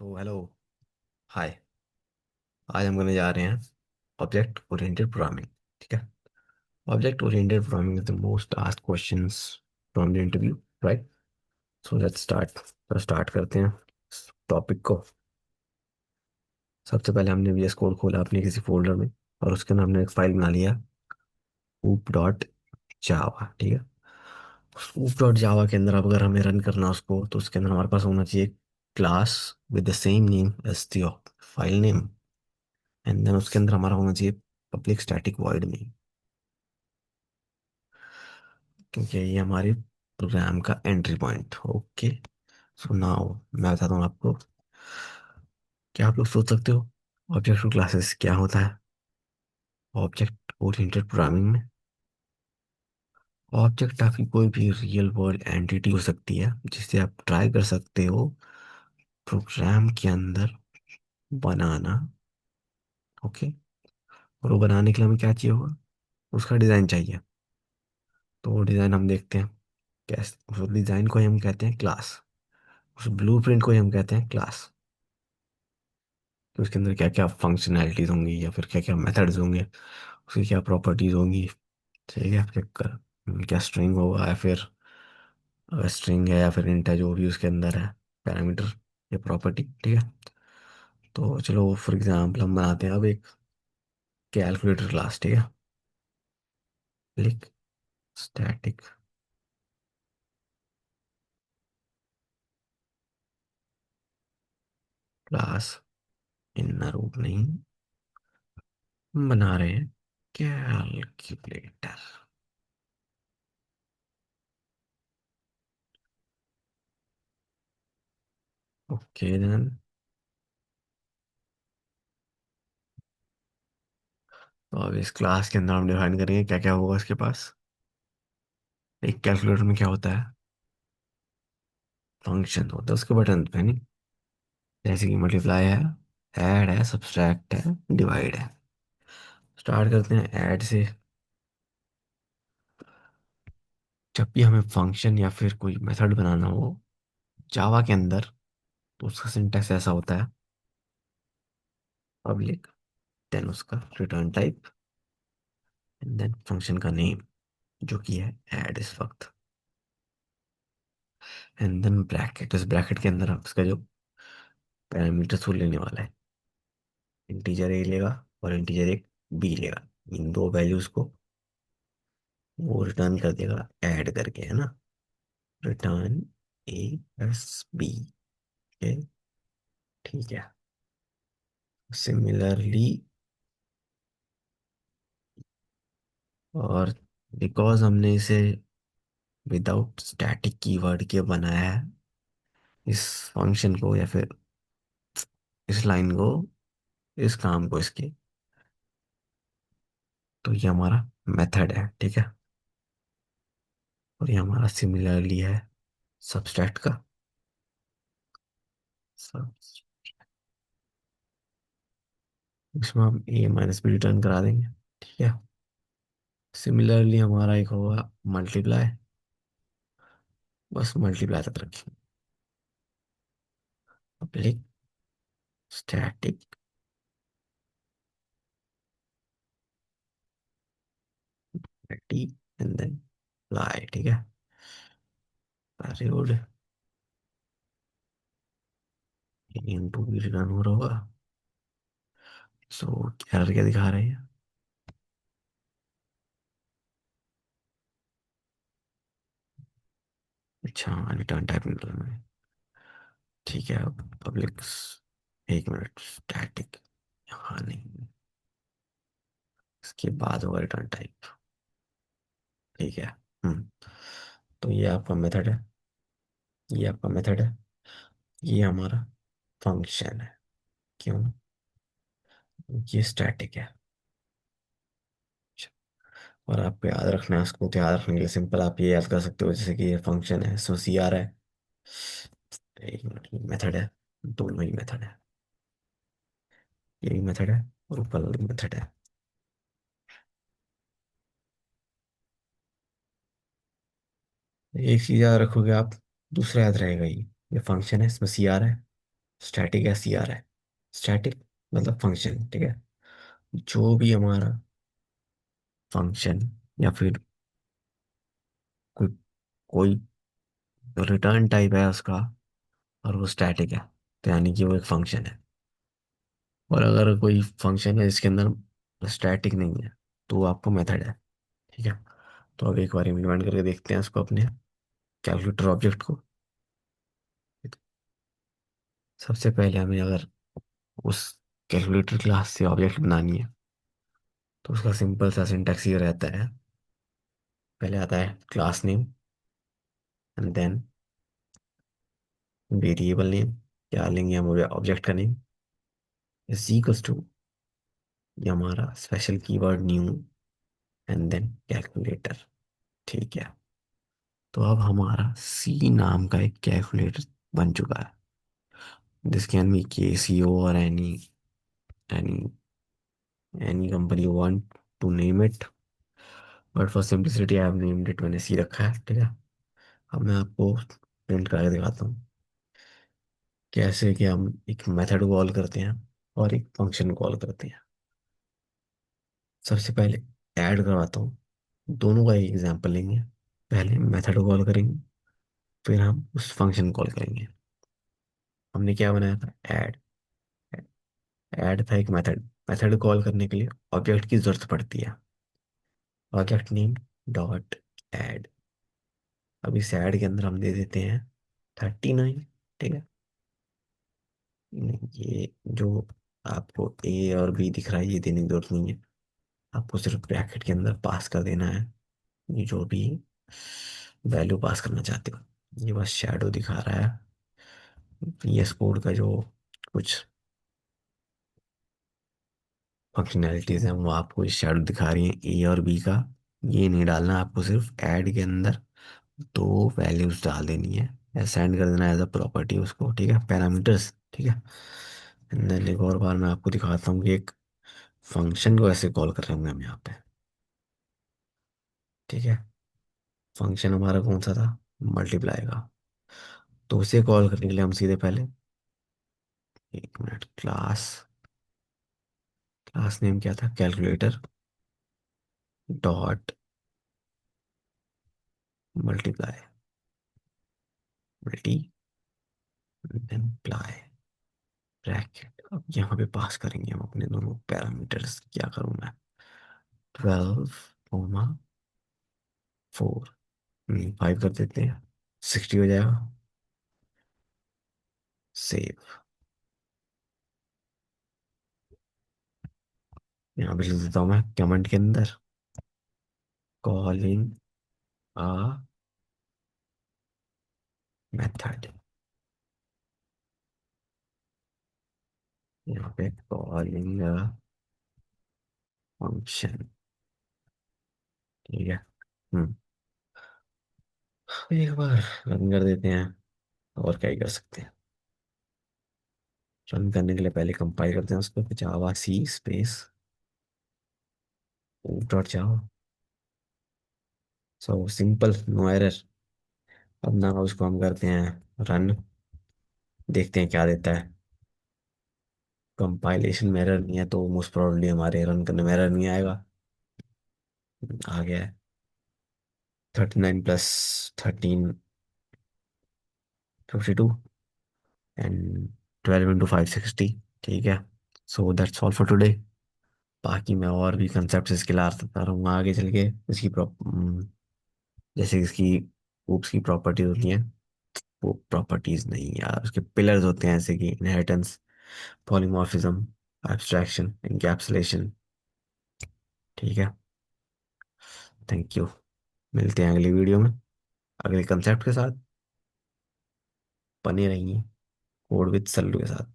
So hello. हाय। आज हम करने जा रहे हैं ऑब्जेक्ट ओरिएंटेड प्रोग्रामिंग। ठीक है। Object oriented programming is the most asked questions from the interview, right? So let's start. तो स्टार्ट करते हैं टॉपिक को। सबसे पहले हमने VS कोड खोला अपने किसी फोल्डर में, और उसके अंदर हमने एक फाइल बना लिया, ऊप डॉट जावा। ठीक है। ऊप डॉट जावा के अंदर अब अगर हमें रन करना है उसको, तो उसके अंदर हमारे पास होना चाहिए class with the same name as the file name, and then उसके अंदर हमारा होना चाहिए पब्लिक स्टैटिक वॉइड नेम, क्योंकि ये हमारे प्रोग्राम का entry point. Okay. So now मैं बताता हूँ आपको। क्या आप लोग सोच सकते हो ऑब्जेक्ट टू क्लासेस क्या होता है ऑब्जेक्ट ओरिएंटेड प्रोग्रामिंग में? ऑब्जेक्ट आपकी कोई भी रियल वर्ल्ड एंटिटी हो सकती है जिसे आप ट्राई कर सकते हो प्रोग्राम के अंदर बनाना। ओके। और वो बनाने के लिए हमें क्या चाहिए होगा? उसका डिज़ाइन चाहिए। तो वो डिज़ाइन हम देखते हैं कैसे। उस डिज़ाइन को ही हम कहते हैं क्लास। उस ब्लूप्रिंट को ही हम कहते हैं क्लास। कि उसके अंदर क्या क्या फंक्शनैलिटीज होंगी या फिर क्या क्या मेथड्स होंगे, उसकी क्या प्रॉपर्टीज होंगी। ठीक है। क्या स्ट्रिंग होगा या फिर स्ट्रिंग है या फिर इंट है, जो भी उसके अंदर है पैरामीटर या प्रॉपर्टी। ठीक है। तो चलो फॉर एग्जांपल हम बनाते हैं अब एक कैलकुलेटर क्लास। ठीक है। लिख स्टैटिक क्लास, इनर रूप नहीं, हम बना रहे हैं कैलकुलेटर। Okay then. तो अब इस क्लास के अंदर हम डिफाइन करेंगे क्या क्या होगा इसके पास। एक कैलकुलेटर में क्या होता है? फंक्शन होता है, उसके बटन पे नहीं। जैसे कि मल्टीप्लाई है, ऐड है, सब्सट्रैक्ट है, डिवाइड है। स्टार्ट करते हैं ऐड से। जब भी हमें फंक्शन या फिर कोई मेथड बनाना हो जावा के अंदर, तो उसका सिंटैक्स ऐसा होता है, पब्लिक, देन उसका return type, and then function का नेम, जो कि है ऐड इस वक्त, एंड देन ब्रैकेट। इस ब्रैकेट के अंदर उसका जो पैरामीटर्स वो लेने वाला है, इंटीजर ए लेगा और इंटीजर एक बी लेगा। इन दो वैल्यूज को वो रिटर्न कर देगा ऐड करके, है ना? रिटर्न ए प्लस बी। ठीक है। सिमिलरली, और बिकॉज हमने इसे विदाउट स्टैटिक कीवर्ड के बनाया है, इस फंक्शन को या फिर इस लाइन को, इस काम को इसके, तो ये हमारा मेथड है। ठीक है। और ये हमारा सिमिलरली है सबस्ट्रैक्ट का। सब इसमें हम ए माइनस बी रिटर्न करा देंगे। ठीक है। सिमिलरली हमारा एक होगा मल्टीप्लाई, बस मल्टीप्लाई तक रखें। Public static t, and then lie. ठीक है। Very good. इनटू भी रिटर्न हो रहा होगा। सो एरर क्या दिखा रही है? अच्छा, रिटर्न टाइप निकलना है। ठीक है। अब पब्लिक, एक मिनट, स्टैटिक यहाँ नहीं, इसके बाद होगा रिटर्न टाइप। ठीक है। हम्म। तो ये आपका मेथड है, ये आपका मेथड है, ये हमारा फंक्शन है। क्यों? ये स्टैटिक है। और आपको याद रखना है, उसको तो याद रखने के लिए सिंपल आप ये याद कर सकते हो, जैसे कि ये फंक्शन है, इसमें CR है, एक मिनट, मेथड है, दोनों ही मेथड है। ये भी मेथड है और ऊपर वाला भी मेथड है। एक चीज याद रखोगे आप, दूसरा याद रहेगा। ये फंक्शन है, इसमें CR है, स्टैटिक है, सी आर है। स्टैटिक मतलब फंक्शन, ठीक है। जो भी हमारा फंक्शन या फिर कोई कोई रिटर्न टाइप है उसका, और वो स्टैटिक है, तो यानी कि वो एक फंक्शन है। और अगर कोई फंक्शन है जिसके अंदर स्टैटिक नहीं है, तो वो आपको मेथड है। ठीक है। तो अब एक बार इम्प्लीमेंट करके देखते हैं इसको अपने कैलकुलेटर ऑब्जेक्ट को। सबसे पहले हमें अगर उस कैलकुलेटर क्लास से ऑब्जेक्ट बनानी है, तो उसका सिंपल सा सिंटैक्स ये रहता है। पहले आता है class name, and then variable name, क्या लेंगे हम ऑब्जेक्ट का नेम, इज इक्वल्स टू ये हमारा special keyword new, and then calculator. ठीक है। तो अब हमारा सी नाम का एक कैलकुलेटर बन चुका है। This can be KCO or any any company you want to name it, but for simplicity I have named it, मैंने सी रखा है। ठीक है। अब मैं आपको प्रिंट करके दिखाता हूँ कैसे कि हम एक मेथड कॉल करते हैं और एक फंक्शन कॉल करते हैं। सबसे पहले ऐड करवाता हूँ, दोनों का एक एग्जांपल लेंगे। पहले मेथड कॉल करेंगे, फिर हम उस फंक्शन कॉल करेंगे। हमने क्या बनाया था, ऐड। ऐड था एक मेथड। मेथड कॉल करने के लिए ऑब्जेक्ट की जरूरत पड़ती है। Object name dot add. अब इस ऐड के अंदर हम दे देते हैं 39। ठीक है। ये जो आपको ए और बी दिख रहा है, ये देने की जरूरत नहीं है। आपको सिर्फ ब्रैकेट के अंदर पास कर देना है ये जो भी वैल्यू पास करना चाहते हो। ये बस शैडो दिखा रहा है। VS कोड का जो कुछ फंक्शनैलिटीज हैं वो आपको इस शैडो दिखा रही हैं, ए और बी का। ये नहीं डालना आपको, सिर्फ ऐड के अंदर दो वैल्यूज डाल देनी है, असाइन कर देना एज अ प्रॉपर्टी उसको। ठीक है, पैरामीटर्स। ठीक है। एंड देन एक और बार मैं आपको दिखाता हूँ कि एक फंक्शन को ऐसे कॉल कर रहे होंगे हम यहाँ पे। ठीक है। फंक्शन हमारा कौन सा था, मल्टीप्लाई का। तो उसे कॉल करने के लिए हम सीधे पहले, एक मिनट, क्लास क्लास नेम क्या था, calculator dot multiply, multiply bracket. अब यहाँ पे पास करेंगे हम अपने दोनों पैरामीटर्स। क्या करूँ मैं, 12 4, 5 कर देते हैं, 60 हो जाएगा। सेव। यहाँ पे लिख देता हूँ मैं कमेंट के अंदर, कॉलिंग अ मेथड। यहाँ पे कॉलिंग अ फंक्शन। ठीक है। हम्म एक बार रन कर देते हैं, और क्या ही कर सकते हैं। रन करने के लिए पहले कंपाइल करते हैं उसको, Java c space dot Java. So simple, no error. अब ना उसको हम करते हैं रन, देखते हैं क्या देता है। कंपाइलेशन में एरर नहीं है तो मोस्ट प्रोबेबली हमारे रन करने में एरर नहीं आएगा। आ गया है। 39 + 13 52, एंड 12 × 5 60। ठीक है। So that's all for today. बाकी मैं और भी कंसेप्ट इसके ला सकता रहूँगा आगे चल के। इसकी जैसे इसकी ऊप्स की प्रॉपर्टीज होती हैं, वो प्रॉपर्टीज नहीं यार, उसके पिलर्स होते हैं, जैसे कि इनहेरिटेंस, पॉलीमॉर्फिज्म, एब्स्ट्रैक्शन, एनकैप्सुलेशन। ठीक है। Thank you. मिलते हैं अगली वीडियो में अगले कंसेप्ट के साथ। बने रहिए कोड विद सल्लू के साथ।